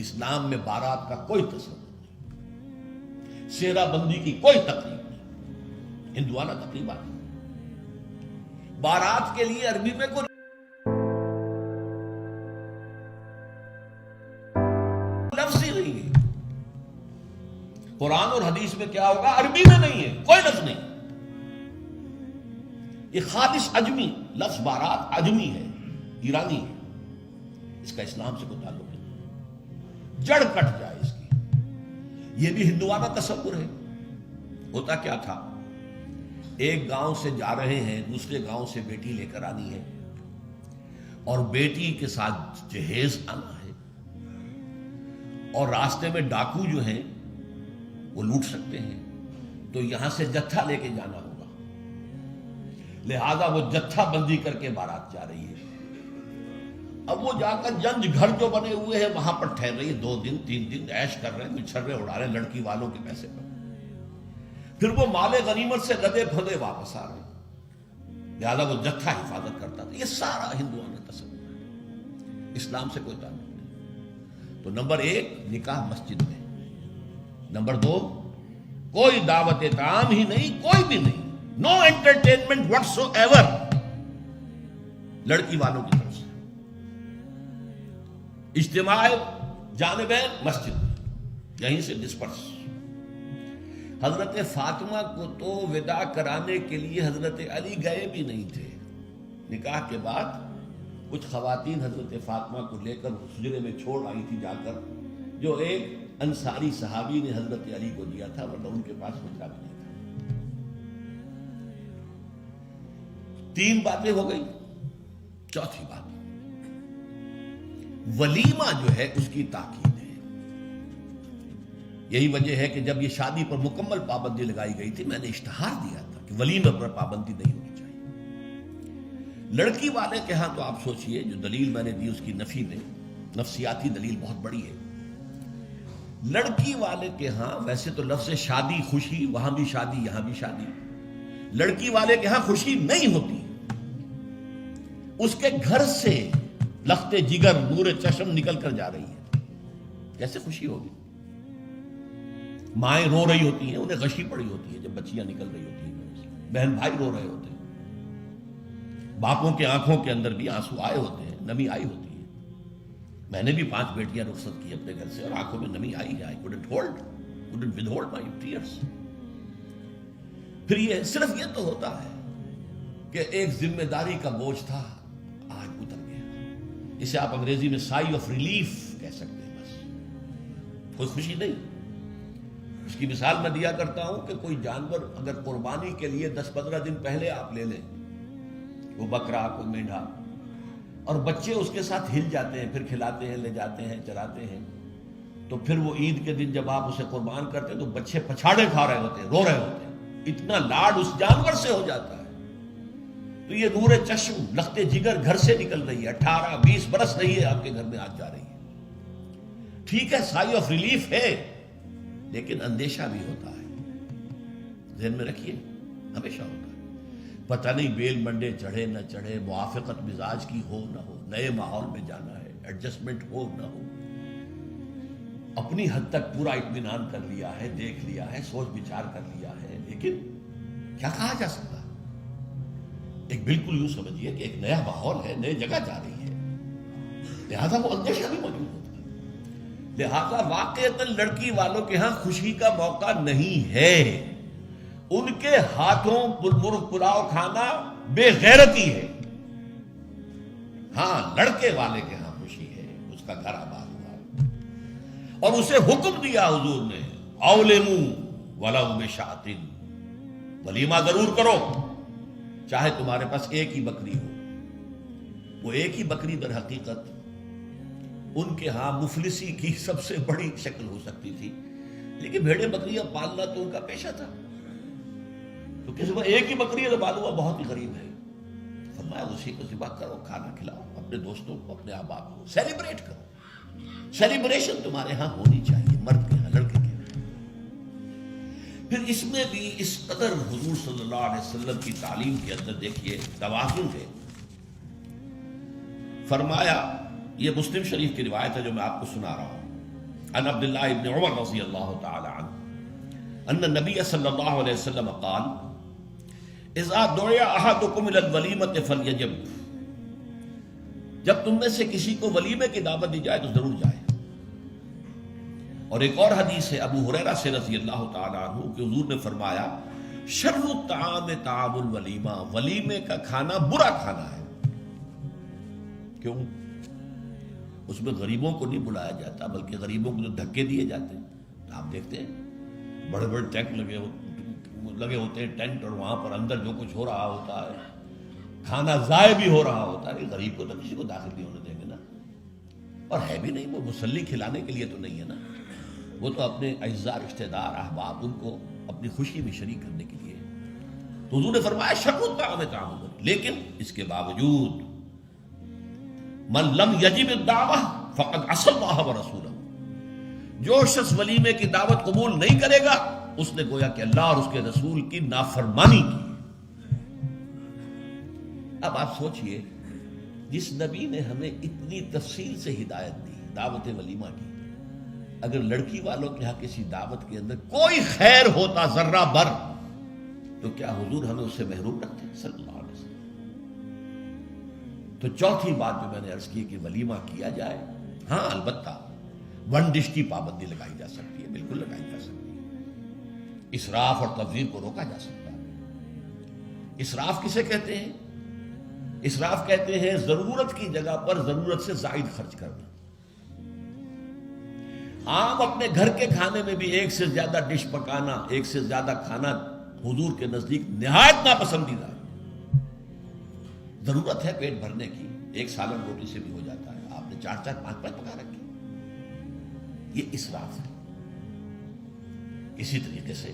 اسلام میں بارات کا کوئی تصور نہیں، سیرا بندی کی کوئی تقریب نہیں، ہندوانہ تقریبات نہیں۔ بارات کے لیے عربی میں کوئی لفظ ہی نہیں ہے۔ قرآن اور حدیث میں کیا ہوگا؟ عربی میں نہیں ہے، کوئی لفظ نہیں۔ یہ خالص عجمی لفظ بارات عجمی ہے، ایرانی ہے، اس کا اسلام سے کوئی تعلق نہیں، جڑ کٹ جائے اس کی۔ یہ بھی ہندوانہ تصور ہے۔ ہوتا کیا تھا، ایک گاؤں سے جا رہے ہیں، دوسرے گاؤں سے بیٹی لے کر آنی ہے، اور بیٹی کے ساتھ جہیز آنا ہے، اور راستے میں ڈاکو جو ہیں وہ لوٹ سکتے ہیں، تو یہاں سے جتھا لے کے جانا ہوگا، لہذا وہ جتھا بندی کر کے بارات جا رہی ہے۔ اب وہ جا کر جنج گھر جو بنے ہوئے ہیں وہاں پر ٹھہر رہی ہے، 2 دن 3 دن عیش کر رہے ہیں، چھرے اڑا رہے ہیں لڑکی والوں کے پیسے پر، پھر وہ مال غنیمت سے لدے پھدے واپس آ رہے ہیں، لہذا وہ جتھا حفاظت کرتا تھا۔ یہ سارا ہندوانہ تصور ہے، اسلام سے کوئی تعلق نہیں۔ تو نمبر 1 نکاح مسجد میں، نمبر 2 کوئی دعوت طعام ہی نہیں، کوئی بھی نہیں، نو انٹرٹینمنٹ واٹس ایور لڑکی والوں کی طرف سے۔ اجتماع جانبین مسجد میں، یہیں سے ڈسپرس۔ حضرت فاطمہ کو تو وداع کرانے کے لیے حضرت علی گئے بھی نہیں تھے۔ نکاح کے بعد کچھ خواتین حضرت فاطمہ کو لے کر حجرے میں چھوڑ آئی تھی جا کر، جو ایک انصاری صحابی نے حضرت علی کو دیا تھا، ورنہ ان کے پاس حجرہ بھی نہیں تھا۔ 3 باتیں ہو گئی۔ چوتھی بات، ولیمہ جو ہے اس کی تاکید ہے۔ یہی وجہ ہے کہ جب یہ شادی پر مکمل پابندی لگائی گئی تھی، میں نے اشتہار دیا تھا کہ ولیمہ پر پابندی نہیں ہونی چاہیے۔ لڑکی والے کے ہاں تو آپ سوچئے، جو دلیل میں نے دی اس کی نفی میں، نفسیاتی دلیل بہت بڑی ہے۔ لڑکی والے کے ہاں ویسے تو لفظ شادی، خوشی، وہاں بھی شادی یہاں بھی شادی، لڑکی والے کے ہاں خوشی نہیں ہوتی۔ اس کے گھر سے لخت جگر، نور چشم نکل کر جا رہی ہے، کیسے خوشی ہوگی؟ مائیں رو رہی ہوتی ہیں، انہیں غشی پڑی ہوتی ہے جب بچیاں نکل رہی ہوتی ہیں، بہن بھائی رو رہے ہوتے ہیں، باپوں کے آنکھوں کے اندر بھی آنسو آئے ہوتے ہیں، نمی آئی ہوتی ہے۔ میں نے بھی 5 بیٹیاں رخصت کی اپنے گھر سے، اور آنکھوں میں نمی آئی ہے۔ I couldn't withhold my tears۔ پھر یہ صرف یہ تو ہوتا ہے کہ ایک ذمہ داری کا بوجھ تھا، آج اتر گیا۔ اسے آپ انگریزی میں سائی آف ریلیف کہہ سکتے ہیں، بس کوئی خوشی نہیں۔ اس کی مثال میں دیا کرتا ہوں کہ کوئی جانور اگر قربانی کے لیے 10-15 دن پہلے آپ لے لیں، وہ بکرا، کوئی مینڈھا، اور بچے اس کے ساتھ ہل جاتے ہیں، پھر کھلاتے ہیں، لے جاتے ہیں، چراتے ہیں، تو پھر وہ عید کے دن جب آپ اسے قربان کرتے ہیں تو بچے پچھاڑے کھا رہے ہوتے ہیں، رو رہے ہوتے ہیں، اتنا لاڈ اس جانور سے ہو جاتا ہے۔ تو یہ نور چشم، لخت جگر گھر سے نکل رہی ہے، 18-20 برس رہی ہے آپ کے گھر میں آج جا رہی ہے۔ ٹھیک ہے، سائی آف ریلیف ہے، لیکن اندیشہ بھی ہوتا ہے۔ ذہن میں رکھیے، ہمیشہ ہوتا ہے۔ پتہ نہیں بیل منڈے چڑھے نہ چڑھے، موافقت مزاج کی ہو نہ ہو، نئے ماحول میں جانا ہے، ایڈجسٹمنٹ ہو نہ ہو۔ اپنی حد تک پورا اطمینان کر لیا ہے، دیکھ لیا ہے، سوچ بچار کر لیا ہے، لیکن کیا کہا جا سکتا ہے؟ ایک بالکل یوں سمجھیے کہ ایک نیا ماحول ہے، نئے جگہ جا رہی ہے، لہذا وہ اندیشہ بھی موجود ہوتا ہے۔ لہذا واقعتاً لڑکی والوں کے ہاں خوشی کا موقع نہیں ہے۔ ان کے ہاتھوں مرغ پلاؤ کھانا بے غیرتی ہے۔ ہاں، لڑکے والے کے ہاں خوشی ہے، اس کا گھر آباد ہوا ہے، اور اسے حکم دیا حضور نے، اولموا ولو بشاۃ، ولیمہ ضرور کرو، چاہے تمہارے پاس ایک ہی بکری ہو۔ وہ ایک ہی بکری در حقیقت ان کے ہاں مفلسی کی سب سے بڑی شکل ہو سکتی تھی، لیکن بھیڑیں بکریاں پالنا تو ان کا پیشہ تھا۔ تو کسی کو ایک ہی بکری ہے پالوا بہت ہی غریب ہے، فرمایا اسی کو ذبح کرو، کھانا کھلاؤ اپنے دوستوں کو، اپنے احباب کو، سیلیبریٹ کرو۔ سیلیبریشن تمہارے ہاں ہونی چاہیے، مرد کے ہاں، لڑکے کے ہاں۔ پھر اس میں بھی اس قدر حضور صلی اللہ علیہ وسلم کی تعلیم کے اندر دیکھیے توازن ہے۔ فرمایا، یہ مسلم شریف کی روایت ہے جو میں آپ کو سنا رہا ہوں، عن عبداللہ ابن عمر رضی اللہ تعالی عنہ ان النبی صلی اللہ علیہ وسلم قال اذا دعی احدکم الی الولیمۃ فلیجب، جب تم میں سے کسی کو ولیمے کی دعوت دی جائے تو ضرور جائے۔ اور ایک اور حدیث ہے ابو ہریرہ سے رضی اللہ تعالی عنہ کہ حضور نے فرمایا شر الطعام طعام الولیمہ، ولیمے کا کھانا برا کھانا ہے۔ کیوں؟ اس میں غریبوں کو نہیں بلایا جاتا بلکہ غریبوں کو جو دھکے دیے جاتے ہیں۔ آپ دیکھتے ہیں بڑے بڑے ٹینک لگے ہوتے ہیں ٹینٹ، اور وہاں پر اندر جو کچھ ہو رہا ہوتا ہے، کھانا ضائع بھی ہو رہا ہوتا ہے، غریب کو تو کسی کو داخل نہیں ہونے دیں گے نا۔ اور ہے بھی نہیں، وہ مسلی کھلانے کے لیے تو نہیں ہے نا، وہ تو اپنے اعزاء رشتہ دار احباب ان کو اپنی خوشی میں شریک کرنے کے لیے۔ تو حضور نے فرمایا شر الطعام طعام الولیمہ، لیکن اس کے باوجود من لم یجب الدعوہ فقد عصى اللہ ورسولہ، جو شخص ولیمے کی دعوت قبول نہیں کرے گا اس نے گویا کہ اللہ اور اس کے رسول کی نافرمانی کی۔ اب آپ سوچئے، جس نبی نے ہمیں اتنی تفصیل سے ہدایت دی دعوت ولیمہ کی، اگر لڑکی والوں کے ہاں کسی دعوت کے اندر کوئی خیر ہوتا ذرہ بر تو کیا حضور ہمیں اس سے محروم رکھتے صلی اللہ علیہ وسلم؟ تو چوتھی بات جو میں نے عرض کی کہ ولیمہ کیا جائے، ہاں البتہ ون ڈش کی پابندی لگائی جا سکتی ہے، بالکل لگائی جا سکتی ہے، اسراف اور تبذیر کو روکا جا سکتا ہے۔ اسراف کسے کہتے ہیں؟ اسراف کہتے ہیں ضرورت کی جگہ پر ضرورت سے زائد خرچ کرنا۔ عام اپنے گھر کے کھانے میں بھی ایک سے زیادہ ڈش پکانا، ایک سے زیادہ کھانا حضور کے نزدیک نہایت ناپسندیدہ ہے۔ ضرورت ہے پیٹ بھرنے کی، ایک سالن روٹی سے بھی ہو جاتا ہے، آپ نے 4 4 5 5 پکا رکھے، یہ اسراف ہے۔ اسی طریقے سے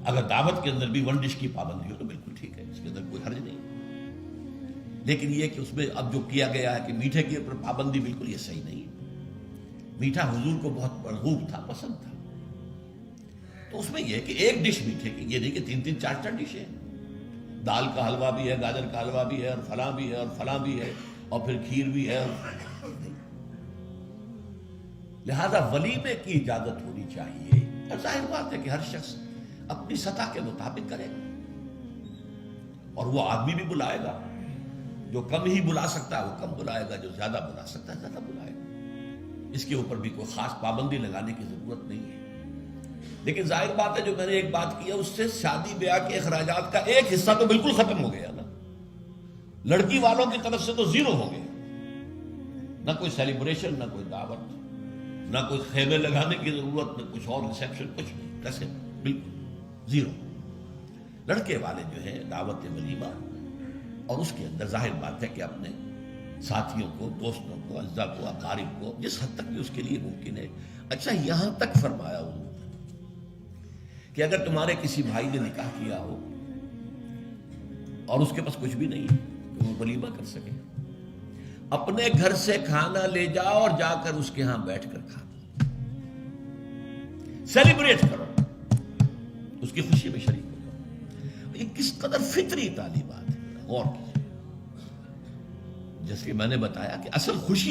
اگر دعوت کے اندر بھی ون ڈش کی پابندی ہو تو بالکل ٹھیک ہے، اس کے اندر کوئی حرج نہیں، لیکن یہ کہ اس میں اب جو کیا گیا ہے کہ میٹھے کے اوپر پابندی، بالکل یہ صحیح نہیں ہے۔ میٹھا حضور کو بہت مرغوب تھا، پسند تھا، تو اس میں یہ کہ ایک ڈش میٹھے کی، یہ نہیں کہ 3 3 4 4 ڈشیں، دال کا حلوہ بھی ہے، گاجر کا حلوہ بھی ہے، اور فلاں بھی ہے، اور فلاں بھی ہے، اور پھر کھیر بھی ہے۔ لہذا ولیمے کی اجازت ہونی چاہیے، اور ظاہر بات ہے کہ ہر شخص اپنی سطح کے مطابق کرے گا، اور وہ آدمی بھی بلائے گا، جو کم ہی بلا سکتا ہے وہ کم بلائے گا، جو زیادہ بلا سکتا ہے زیادہ بلائے گا۔ اس کے اوپر بھی کوئی خاص پابندی لگانے کی ضرورت نہیں ہے۔ لیکن ظاہر بات ہے جو میں نے ایک بات کی ہے، اس سے شادی بیاہ کے اخراجات کا ایک حصہ تو بالکل ختم ہو گیا نا، لڑکی والوں کی طرف سے تو زیرو ہو گیا، نہ کوئی سیلیبریشن، نہ کوئی دعوت، نہ کوئی خیمے لگانے کی ضرورت، نہ کچھ اور ریسیپشن، کچھ نہیں، کیسے بالکل زیرو۔ لڑکے والے جو ہیں دعوت ولیمہ، اور اس کے اندر ظاہر بات ہے کہ اپنے ساتھیوں کو، دوستوں کو، اعزاء کو، اقارب کو جس حد تک بھی اس کے لیے ممکن ہے۔ اچھا یہاں تک فرمایا حضور کہ اگر تمہارے کسی بھائی نے نکاح کیا ہو اور اس کے پاس کچھ بھی نہیں ہے تو وہ ولیمہ کر سکے، اپنے گھر سے کھانا لے جاؤ اور جا کر اس کے ہاں بیٹھ کر کھانا، سیلیبریٹ کرو، اس کی خوشی میں شریک ہو جاؤ۔ یہ کس قدر فطری تعلیمات ہے، غور کیجیے۔ جیسے کہ میں نے بتایا کہ اصل خوشی